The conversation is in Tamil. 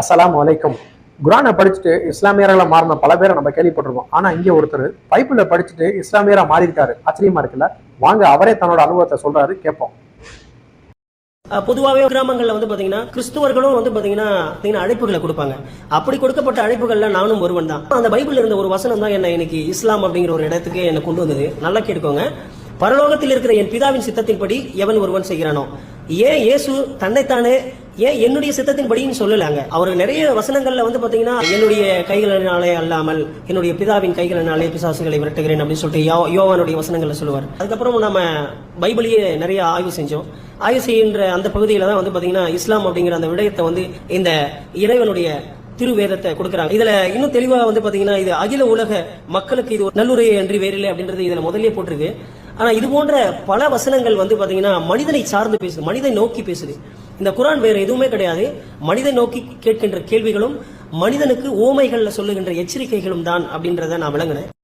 அஸ்ஸலாமு அலைக்கும். குரானை படிச்சுட்டு இஸ்லாமியர்களா மாறின பல பேரை நம்ம கேள்விப்பட்டிருக்கோம். ஆனா இங்க ஒருத்தர் பைபிள படிச்சுட்டு இஸ்லாமியரா மாறிட்டாரு. ஆச்சரியமா இருக்குல்ல? வாங்க அவரே தன்னோட அனுபவத்தை சொல்றாரு, கேட்போம். பொதுவாகவே கிராமங்கள்ல பாத்தீங்கன்னா கிறிஸ்துவர்களும் பாத்தீங்கன்னா அழைப்புகளை கொடுப்பாங்க. அப்படி கொடுக்கப்பட்ட அழைப்புகள்ல நானும் ஒருவன் தான். அந்த பைபிள்ல இருந்த ஒரு வசனம் தான் என்ன இன்னைக்கு இஸ்லாம் அப்படிங்கிற ஒரு இடத்துக்கு என்ன கொண்டு வந்தது. நல்லா கேட்டுக்கோங்க. பரலோகத்தில் இருக்கிற என் பிதாவின் சித்தத்தின்படி எவன் ஒருவன் செய்கிறானோ. ஏன் இயேசு தன்னைத்தானே ஏன் என்னுடைய சித்தத்தின்படின்னு சொல்லலாங்க. அவர் நிறைய வசனங்கள்ல பாத்தீங்கன்னா என்னுடைய கைகளினாலே அல்லாமல் என்னுடைய பிதாவின் கைகளினாலே பிசாசுகளை விரட்டுகிறேன் அப்படின்னு சொல்லிட்டு யோவானுடைய வசனங்கள்ல சொல்லுவார். அதுக்கப்புறம் நம்ம பைபிளையே நிறைய ஆய்வு செஞ்சோம். ஆய்வு செய்கின்ற அந்த பகுதியில தான் பாத்தீங்கன்னா இஸ்லாம் அப்படிங்கிற அந்த விடயத்தை இந்த இறைவனுடைய திருவேதத்தை கொடுக்கறாங்க. இதுல இன்னும் தெளிவா பாத்தீங்கன்னா இது அகில உலக மக்களுக்கு இது நல்லுரை அன்றி வேறில்லை அப்படின்றது இதுல முதல்லயே போட்டிருக்கு. ஆனா இது போன்ற பல வசனங்கள் பாத்தீங்கன்னா மனிதனை சார்ந்து பேசுது, மனிதனை நோக்கி பேசுது. இந்த குரான் வேற எதுவுமே கிடையாது. மனிதனை நோக்கி கேட்கின்ற கேள்விகளும் மனிதனுக்கு ஓமைகள்ல சொல்லுகின்ற எச்சரிக்கைகளும் தான் அப்படின்றத நான் விளங்குறேன்.